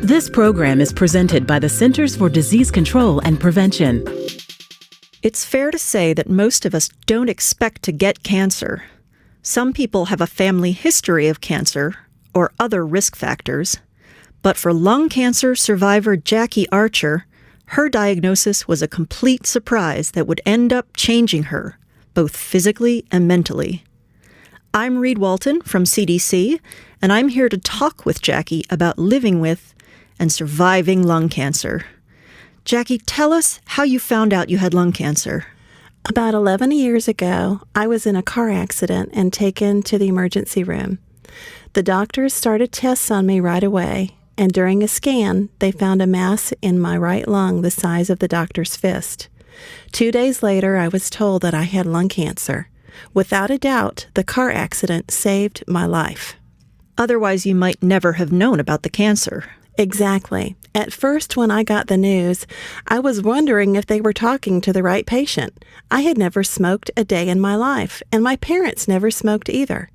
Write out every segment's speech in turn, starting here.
This program is presented by the Centers for Disease Control and Prevention. It's fair to say that most of us don't expect to get cancer. Some people have a family history of cancer or other risk factors. But for lung cancer survivor Jackie Archer, her diagnosis was a complete surprise that would end up changing her, both physically and mentally. I'm Reed Walton from CDC, and I'm here to talk with Jackie about living with and surviving lung cancer. Jackie, tell us how you found out you had lung cancer. About 11 years ago, I was in a car accident and taken to the emergency room. The doctors started tests on me right away, and during a scan, they found a mass in my right lung the size of the doctor's fist. 2 days later, I was told that I had lung cancer. Without a doubt, the car accident saved my life. Otherwise, you might never have known about the cancer. Exactly. At first, when I got the news, I was wondering if they were talking to the right patient. I had never smoked a day in my life, and my parents never smoked either.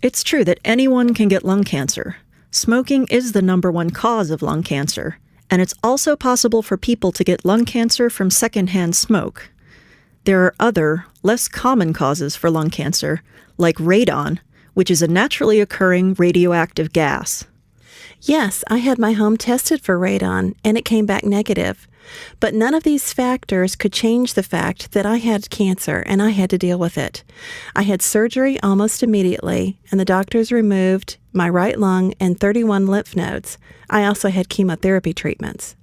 It's true that anyone can get lung cancer. Smoking is the #1 cause of lung cancer, and it's also possible for people to get lung cancer from secondhand smoke. There are other, less common causes for lung cancer, like radon, which is a naturally occurring radioactive gas. Yes, I had my home tested for radon, and it came back negative. But none of these factors could change the fact that I had cancer, and I had to deal with it. I had surgery almost immediately, and the doctors removed my right lung and 31 lymph nodes. I also had chemotherapy treatments.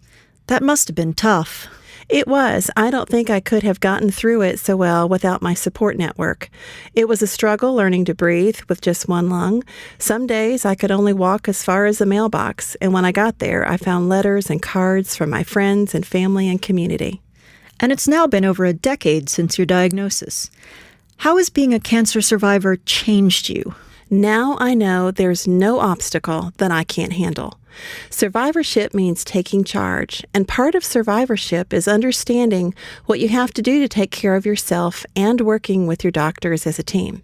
That must have been tough. It was. I don't think I could have gotten through it so well without my support network. It was a struggle learning to breathe with just one lung. Some days I could only walk as far as the mailbox, and when I got there, I found letters and cards from my friends and family and community. And it's now been over a decade since your diagnosis. How has being a cancer survivor changed you? Now I know there's no obstacle that I can't handle. Survivorship means taking charge, and part of survivorship is understanding what you have to do to take care of yourself and working with your doctors as a team.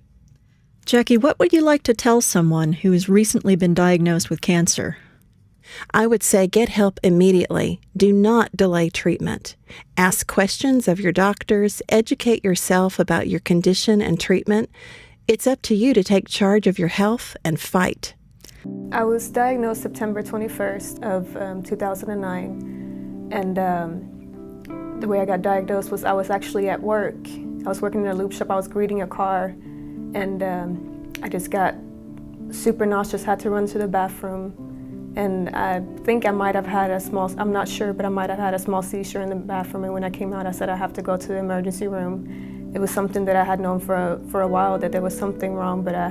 Jackie, what would you like to tell someone who has recently been diagnosed with cancer? I would say get help immediately. Do not delay treatment. Ask questions of your doctors. Educate yourself about your condition and treatment. It's up to you to take charge of your health and fight. I was diagnosed September 21st of 2009, and the way I got diagnosed was I was actually at work. I was working in a lube shop. I was greeting a car, and I just got super nauseous, had to run to the bathroom, and I think I might have had I'm not sure, but I might have had a small seizure in the bathroom, and when I came out, I said I have to go to the emergency room. It was something that I had known for a while, that there was something wrong, but I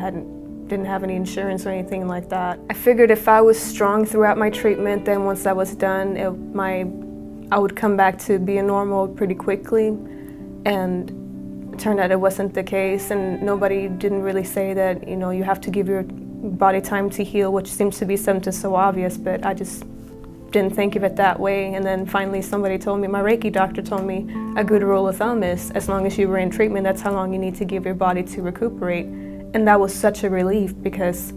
didn't have any insurance or anything like that. I figured if I was strong throughout my treatment, then once I was done, I would come back to being normal pretty quickly. And it turned out it wasn't the case, and nobody didn't really say that, you have to give your body time to heal, which seems to be something so obvious, but I just didn't think of it that way. And then finally somebody told me, my Reiki doctor told me, a good rule of thumb is as long as you were in treatment, that's how long you need to give your body to recuperate. And that was such a relief, because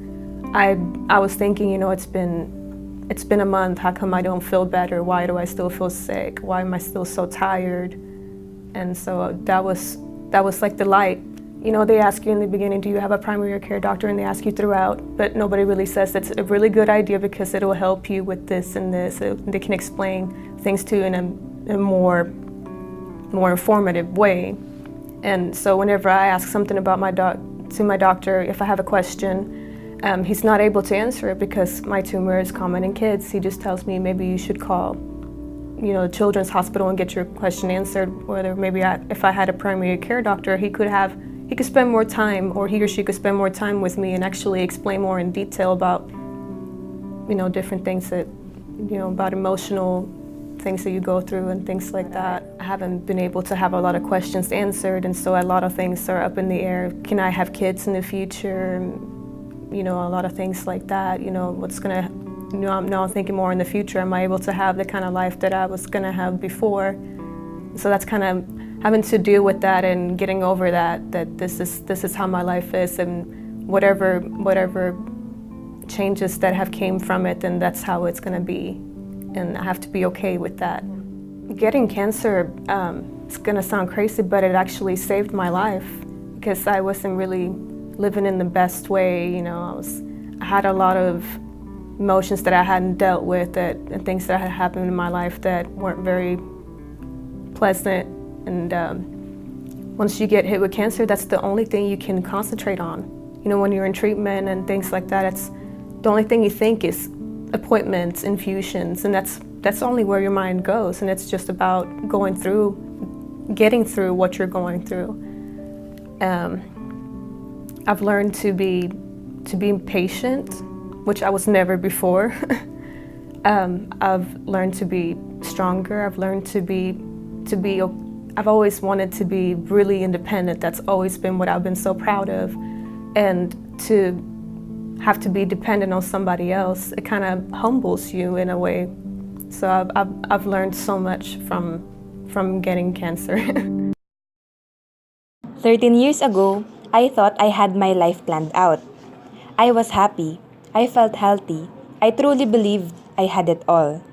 I was thinking, it's been a month, how come I don't feel better? Why do I still feel sick? Why am I still so tired? And so that was like the light. They ask you in the beginning, do you have a primary care doctor? And they ask you throughout, but nobody really says that's a really good idea because it will help you with this and this. They can explain things to you in a more informative way. And so whenever I ask something about to my doctor, if I have a question, he's not able to answer it because my tumor is common in kids. He just tells me maybe you should call, the Children's Hospital and get your question answered. Whether maybe if I had a primary care doctor, he could spend more time, or he or she could spend more time with me and actually explain more in detail about, different things that, about emotional things that you go through and things like that. I haven't been able to have a lot of questions answered, and so a lot of things are up in the air. Can I have kids in the future? A lot of things like that. What's gonna, now I'm thinking more in the future. Am I able to have the kind of life that I was gonna have before? So that's kind of having to deal with that and getting over that this is how my life is, and whatever changes that have came from it, then that's how it's gonna be. and I have to be okay with that. Getting cancer, it's gonna sound crazy, but it actually saved my life because I wasn't really living in the best way. You know, I had a lot of emotions that I hadn't dealt with, and things that had happened in my life that weren't very pleasant. And once you get hit with cancer, that's the only thing you can concentrate on. You know, when you're in treatment and things like that, it's the only thing you think is appointments, infusions, and that's only where your mind goes. And it's just about getting through what you're going through. I've learned to be patient, which I was never before. I've learned to be stronger. I've learned I've always wanted to be really independent. That's always been what I've been so proud of. And to have to be dependent on somebody else, it kind of humbles you in a way. So I've learned so much from getting cancer. 13 years ago, I thought I had my life planned out. I was happy. I felt healthy. I truly believed I had it all.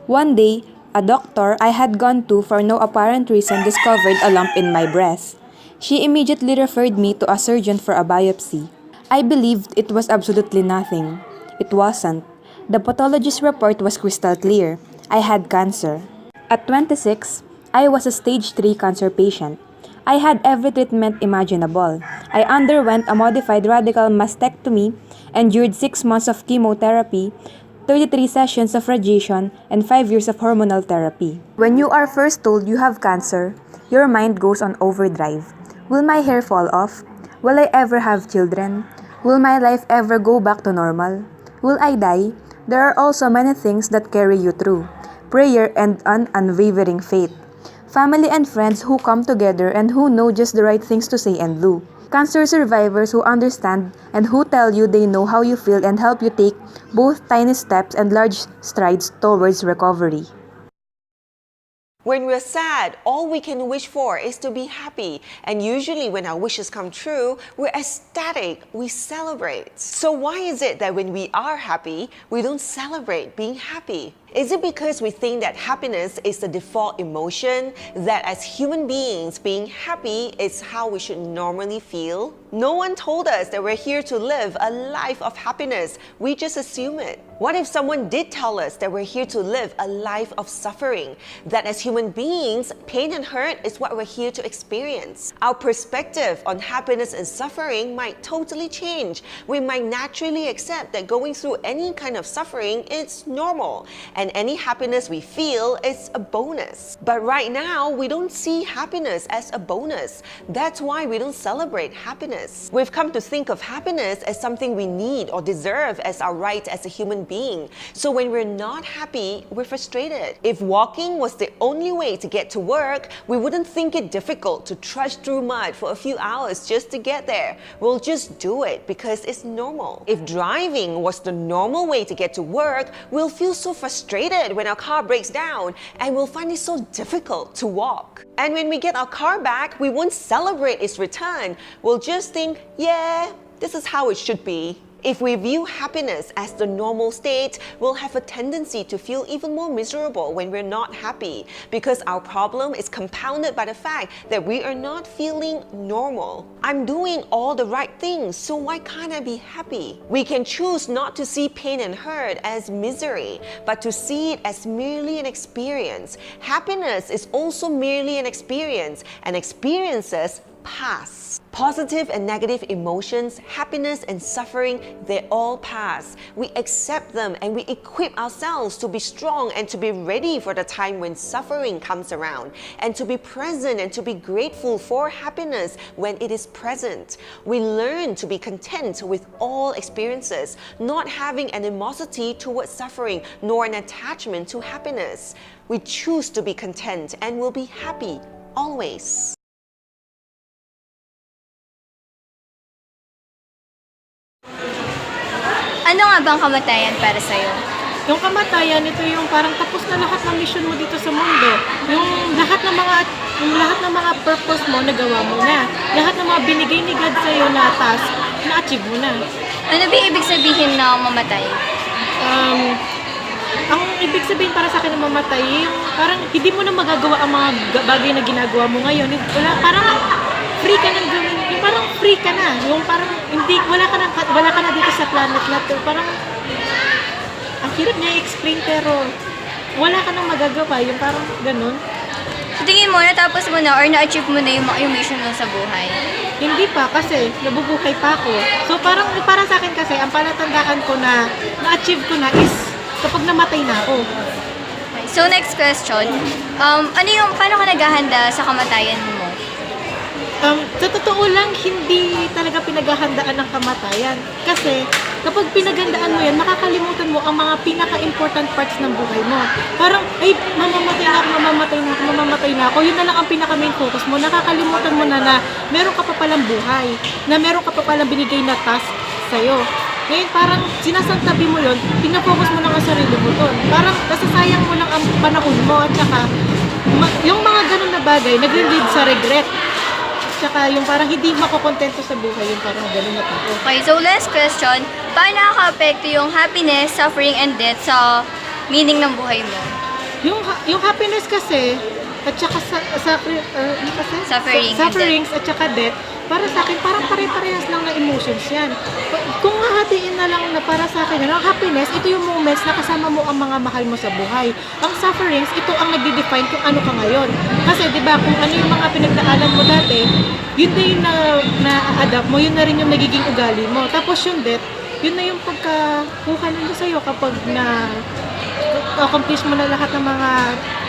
One day, a doctor I had gone to for no apparent reason discovered a lump in my breast. She immediately referred me to a surgeon for a biopsy. I believed it was absolutely nothing. It wasn't. The pathologist's report was crystal clear. I had cancer. At 26, I was a stage 3 cancer patient. I had every treatment imaginable. I underwent a modified radical mastectomy, endured 6 months of chemotherapy, 33 sessions of radiation, and 5 years of hormonal therapy. When you are first told you have cancer, your mind goes on overdrive. Will my hair fall off? Will I ever have children? Will my life ever go back to normal? Will I die? There are also many things that carry you through. Prayer and an unwavering faith. Family and friends who come together and who know just the right things to say and do. Cancer survivors who understand and who tell you they know how you feel and help you take both tiny steps and large strides towards recovery. When we're sad, all we can wish for is to be happy. And usually when our wishes come true, we're ecstatic, we celebrate. So why is it that when we are happy, we don't celebrate being happy? Is it because we think that happiness is the default emotion, that as human beings, being happy is how we should normally feel? No one told us that we're here to live a life of happiness. We just assume it. What if someone did tell us that we're here to live a life of suffering? That as human beings, pain and hurt is what we're here to experience. Our perspective on happiness and suffering might totally change. We might naturally accept that going through any kind of suffering is normal. And any happiness we feel is a bonus. But right now, we don't see happiness as a bonus. That's why we don't celebrate happiness. We've come to think of happiness as something we need or deserve as our right as a human being. So when we're not happy, we're frustrated. If walking was the only way to get to work, we wouldn't think it difficult to trudge through mud for a few hours just to get there. We'll just do it because it's normal. If driving was the normal way to get to work, we'll feel so frustrated when our car breaks down, and we'll find it so difficult to walk. And when we get our car back, we won't celebrate its return. We'll just think, yeah, this is how it should be. If we view happiness as the normal state, we'll have a tendency to feel even more miserable when we're not happy, because our problem is compounded by the fact that we are not feeling normal. I'm doing all the right things, so why can't I be happy? We can choose not to see pain and hurt as misery, but to see it as merely an experience. Happiness is also merely an experience, and experiences pass. Positive and negative emotions, happiness and suffering, they all pass. We accept them and we equip ourselves to be strong and to be ready for the time when suffering comes around, and to be present and to be grateful for happiness when it is present. We learn to be content with all experiences, not having animosity towards suffering nor an attachment to happiness. We choose to be content and will be happy always. Ano nga bang kamatayan para sa'yo? Yung kamatayan, ito yung parang tapos na lahat ng mission mo dito sa mundo. Yung lahat ng mga purpose mo, nagawa mo na. Lahat ng mga binigay ni God sa'yo na task, na-achieve mo na. Ano ba ibig sabihin na mamatay? ang ibig sabihin para sa akin na mamatay, yung parang hindi mo na magagawa ang mga bagay na ginagawa mo ngayon. Wala, parang free ka nang gawin. Yung parang free ka na. Yung parang hindi, wala ka na dito sa planet na to. Parang, ang hirap niya i-explain pero wala ka nang magagawa. Yung parang ganun. So, tingin mo, natapos mo na or na-achieve mo na yung mission mo sa buhay? Hindi pa kasi nabubuhay pa ako. So parang para sa akin kasi ang palatandaan ko na na-achieve ko na is kapag namatay na ako. Okay. So, next question. Paano ka naghahanda sa kamatayan mo? Sa totoo lang, hindi talaga pinaghahandaan ng kamatayan. Kasi, kapag pinaghandaan mo yan, makakalimutan mo ang mga pinaka-important parts ng buhay mo. Parang, ay, mamamatay na ako. Yun na lang ang pinaka-main focus mo. Nakakalimutan mo na meron ka pa palang buhay. Na meron ka pa palang binigay na task sa'yo. Ngayon, parang sinasantabi mo yun, pinafocus mo lang ang sarili mo doon. Parang, nasasayang mo lang ang panahon mo. At saka, yung mga ganun na bagay, nagre-lead sa regret. Tsaka yung parang hindi makokontento sa buhay, yung parang gano'n na tao. Okay, so last question. Paano nakaka-apekto yung happiness, suffering, and death sa meaning ng buhay mo? Yung happiness kasi, at saka sufferings at saka death, para sa akin, parang pare-parehas lang na emotions yan. Kung hahatiin na lang na para sa akin, ang happiness, ito yung moments na kasama mo ang mga mahal mo sa buhay. Ang sufferings, ito ang nagde-define kung ano ka ngayon. Kasi, di ba, kung ano yung mga pinagdaanan mo dati, yun na yung na-adapt mo, yun na rin yung nagiging ugali mo. Tapos yung death, yun na yung pagkakuha nila sa'yo kapag accomplish mo na lahat ng mga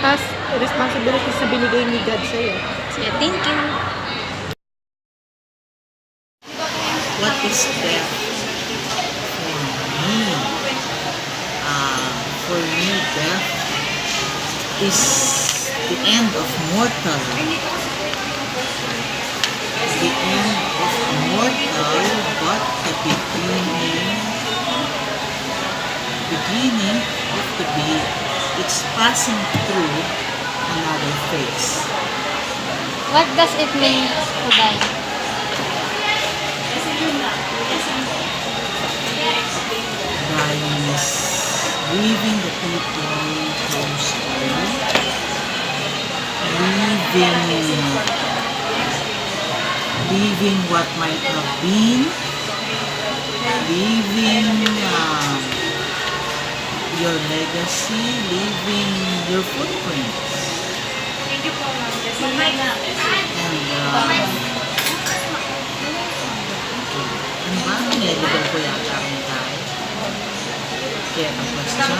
task, responsibilities na binigay ni God sa'yo. Sige, thank you. What is death for me, death is the end of mortal. The end of mortal, but the beginning of the being. It's passing through another phase. What does it mean to die? Dying is leaving the people close to you, leaving what might have been, leaving your legacy, leaving your footprints. And ano ba? Nililigal ko yata ang tayo. Kaya ang question,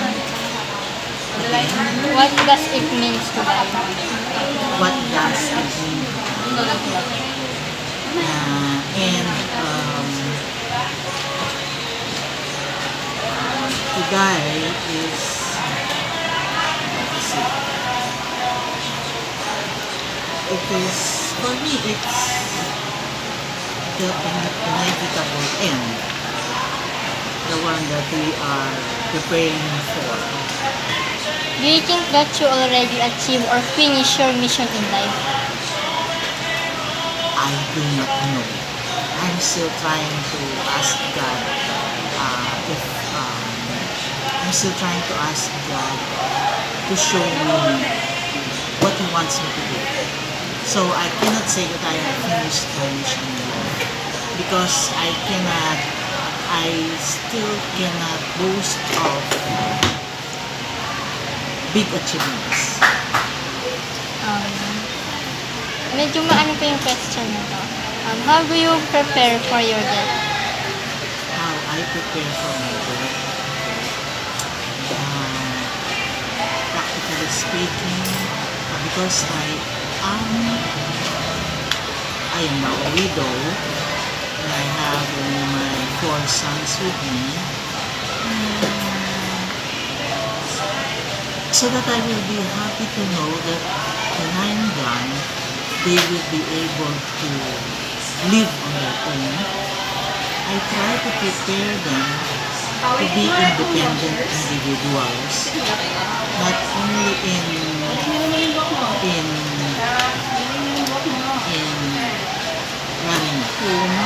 again, What does it mean to die? what does it mean? To die is, let's see, it is, for me, it's the inevitable end, the one that we are preparing for. Do you think that you already achieved or finished your mission in life? I do not know. I'm still trying to ask God to show me what He wants me to do. So I cannot say that I have finished my mission in life because I still cannot boast of big achievements. Medyo maano pa yung question na to. How do you prepare for your death? How I prepare for my death? Practically speaking, because I am now a widow and I have only my 4 sons with me, so that I will be happy to know that when I'm done, they will be able to live on their own. I try to prepare them to be independent individuals, not only in running a home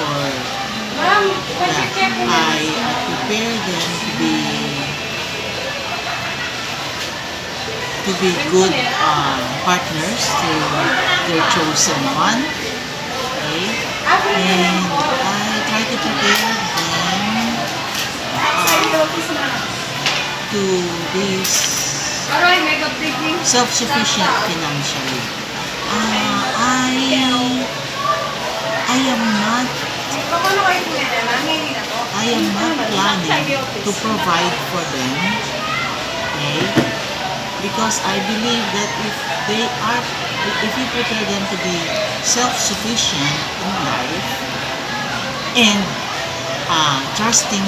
or that. I prepare them to be to be good partners to their chosen one. Okay? And I try to prepare them to be self-sufficient financially. I am not planning to provide for them, okay? Because I believe that if you prepare them to be self-sufficient in life and trusting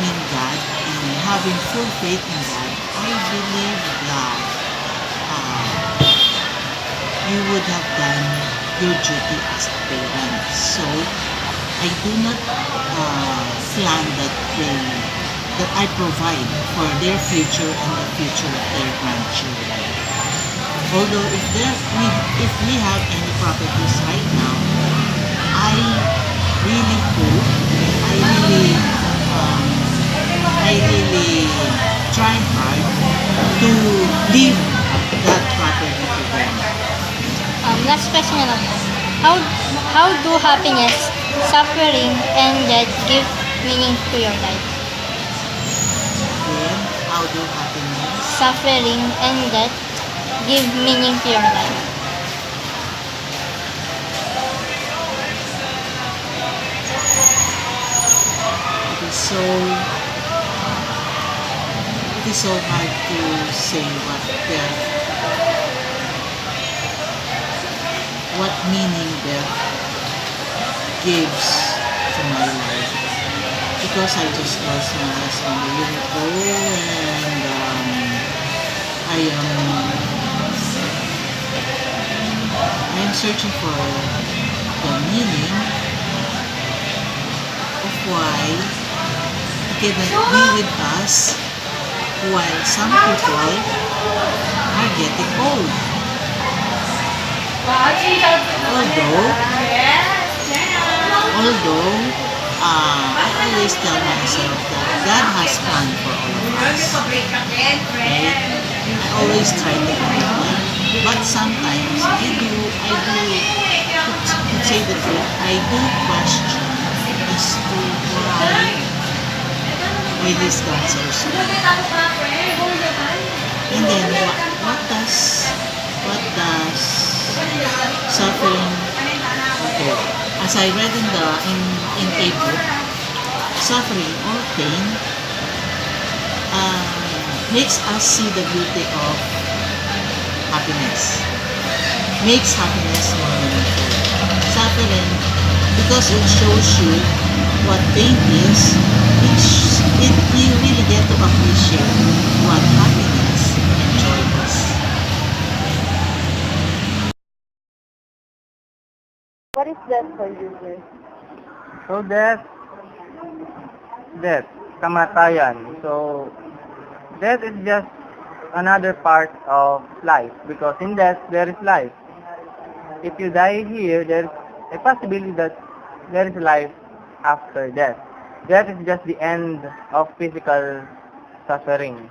in God and having full faith in God, I believe that you would have done your duty as a parent. So I do not plan that I provide for their future and the future of their grandchildren. Although if we have any properties right now, I really hope, I really try hard to leave that property to them. Last question na lang. How do happiness, suffering, and death give meaning to your life? Then, how do happiness, Suffering and death give meaning to your life. it is so hard to say what meaning death gives to my life, because I just lost my husband a year ago, and I am searching for the meaning of why he cannot be with us while some people are getting old. Although I always tell myself that God has planned for all of us. Right? I always try to believe that. But sometimes to say the truth, I do question as to why this God so slow. And then what does suffering, okay, as I read in a book, suffering or pain makes us see the beauty of happiness, makes happiness more meaningful. Suffering, because it shows you what pain is, you really get to appreciate what happiness and joy is. What is death for you, sir? So death, kamatayan. So death is just another part of life, because in death there is life. If you die here, there is a possibility that there is life after death. Death is just the end of physical suffering.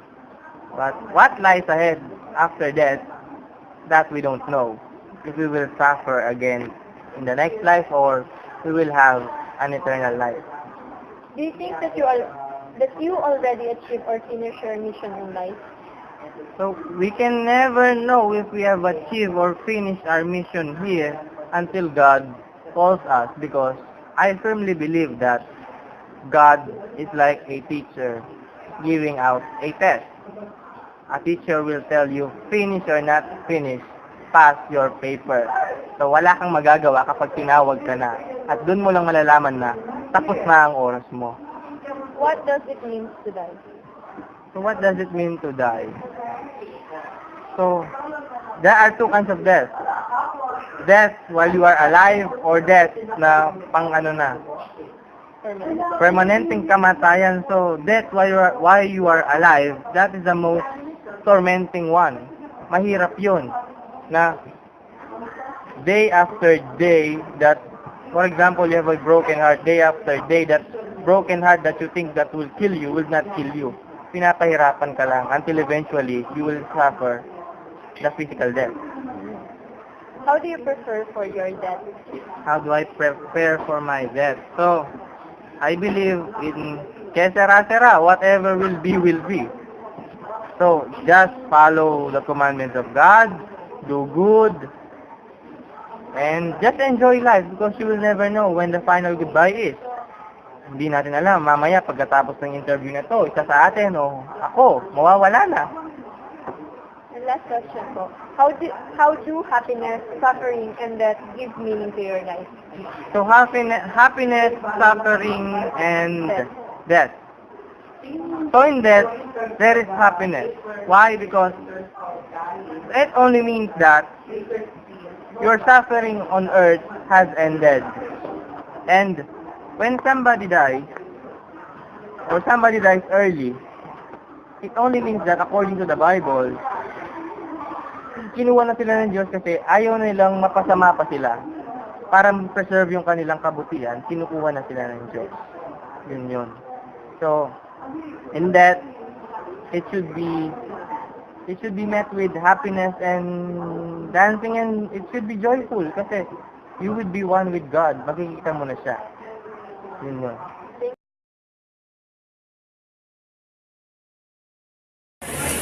But what lies ahead after death, that we don't know. If we will suffer again in the next life, or we will have an eternal life. Do you think that you already achieved or finished your mission in life? So we can never know if we have achieved or finished our mission here until God calls us, because I firmly believe that God is like a teacher giving out a test. A teacher will tell you, finish or not finish, pass your paper. So wala kang magagawa kapag tinawag ka na. At doon mo lang malalaman na tapos na ang oras mo. What does it mean to die? So what does it mean to die? So there are two kinds of death. Death while you are alive, or death na pang ano na, permanenteng kamatayan. So death while you are alive, that is the most tormenting one. Mahirap yun. Na day after day, that, for example, you have a broken heart, day after day, that broken heart that you think that will kill you will not kill you. pinapahirapan ka lang until eventually you will suffer the physical death. How do you prefer for your death? How do I prepare for my death? So, I believe in que sera, whatever will be, will be. So, just follow the commandments of God, do good, and just enjoy life because you will never know when the final goodbye is. Hindi natin alam, mamaya pagkatapos ng interview na to, isa sa atin o ako, mawawala na. And last question po, how do happiness, suffering, and death give meaning to your life? So happiness, suffering, and death. So in death, there is happiness. Why? Because it only means that your suffering on earth has ended. And when somebody dies, or somebody dies early, it only means that according to the Bible, kinuha na sila ng Diyos kasi ayaw nilang mapasama pa sila. Para preserve yung kanilang kabutihan, kinukuha na sila ng Diyos. Yun. So, in that, it should be met with happiness and dancing, and it should be joyful kasi you would be one with God. Makikita mo na siya. Yun.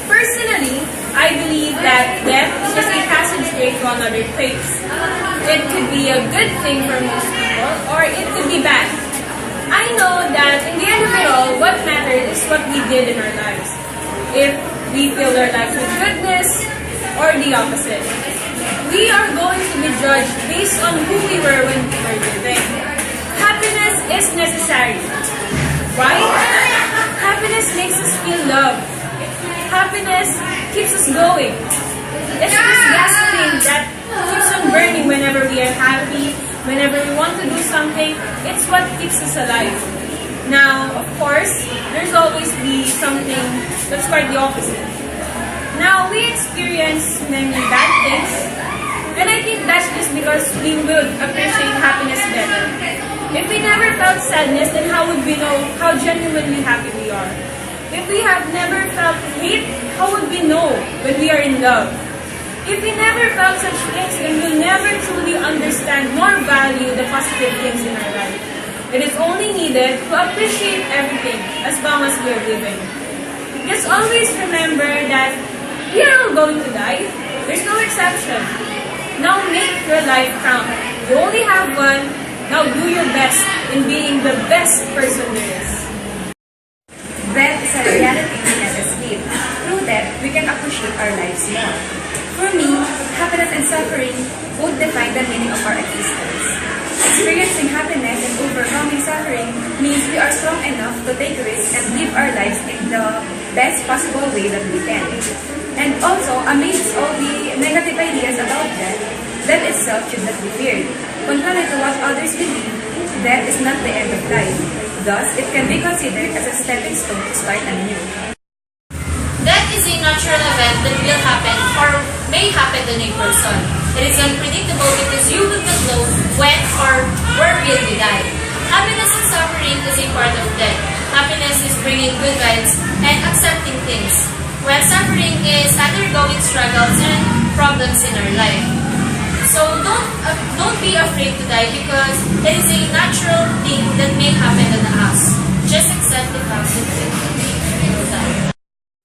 Personally, I believe that death is just a passageway to another place. It could be a good thing for most people, or it could be bad. I know that in the end of it all, what matters is what we did in our lives. If we filled our lives with goodness, or the opposite. We are going to be judged based on who we were when we were living. Happiness is necessary. Why? Happiness makes us feel loved. Happiness keeps us going. It's this gasoline that keeps on burning whenever we are happy, whenever we want to do something. It's what keeps us alive. Now, of course, there's always be something that's quite the opposite. Now, we experience many bad things, and I think that's just because we will appreciate happiness better. If we never felt sadness, then how would we know how genuinely happy we are? If we have never felt hate, how would we know when we are in love? If we never felt such things, then we'll never truly understand nor value the positive things in our life. It is only needed to appreciate everything as long as we are living. Just always remember that we are all going to die. There's no exception. Now make your life count. You only have one. Now do your best in being the best person there is. Death is a reality we can't escape. Through death, we can appreciate our lives more. For me, happiness and suffering both define the meaning of our existence. Experiencing happiness and overcoming suffering means we are strong enough to take risks and live our lives in the best possible way that we can. And also, amidst all the negative ideas about death, death itself should not be feared. Contrary to what others believe, death is not the end of life. Thus, it can be considered as a stepping stone to start anew. Death is a natural event that will happen or may happen to a person. It is unpredictable because you will not know when or where will you die. Happiness and suffering is a part of death. Happiness is bringing good vibes and accepting things, while suffering is undergoing struggles and problems in our life. So don't be afraid to die because it is a natural thing that may happen to us. Just accept the fact that we will die.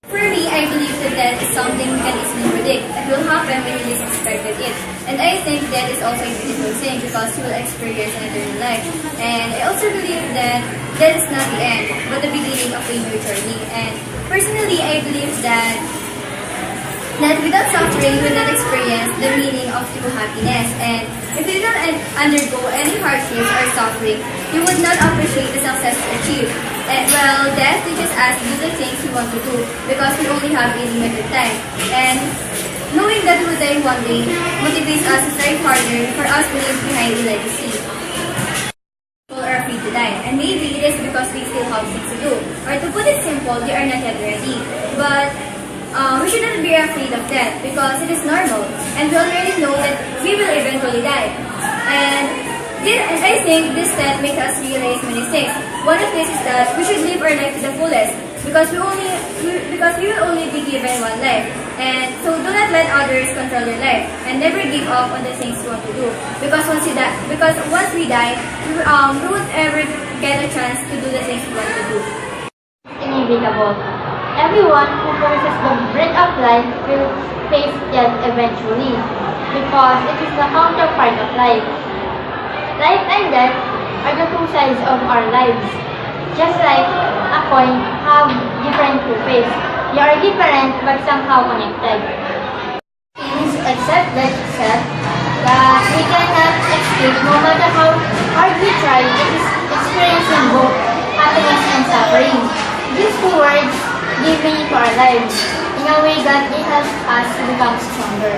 For me, I believe that death is something we can easily predict. It will happen when you least expected it. And I think death is also a beautiful thing because you will experience an eternal life. And I also believe that death is not the end, but the beginning of a new journey. And personally, I believe that without suffering, you will not experience the meaning of true happiness. And if you do not undergo any hardships or suffering, you would not appreciate the success you achieve. And well, death teaches us to do the things we want to do because we only have a limited time. And knowing that we will die one day motivates us to strive harder for us to leave behind a legacy. People are afraid to die, and maybe it is because we still have things to do. Or to put it simple, they are not yet ready. But we shouldn't be afraid of death because it is normal, and we already know that we will eventually die. And I think this step makes us realize many things. One of this is that we should live our life to the fullest, because we will only be given one life. And so do not let others control your life, and never give up on the things you want to do. Because once we die, we won't ever get a chance to do the things we want to do. Inevitable. Everyone who possesses the breath of life will face death eventually, because it is the counterpart of life. Life and death are the two sides of our lives. Just like a coin have different two faces. They are different but somehow connected. Things except that itself that we cannot escape no matter how hard we try. It is experiencing both happiness and suffering. These two words give meaning to our lives in a way that it helps us to become stronger.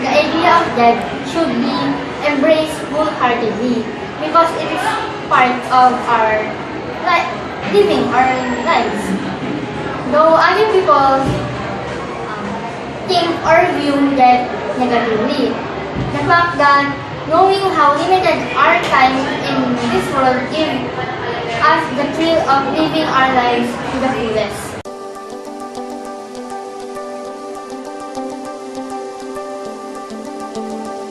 The idea of death should be embraced wholeheartedly because it is part of our living our lives. Though other people think or view death negatively, the fact that knowing how limited our time in this world gives us the thrill of living our lives to the fullest.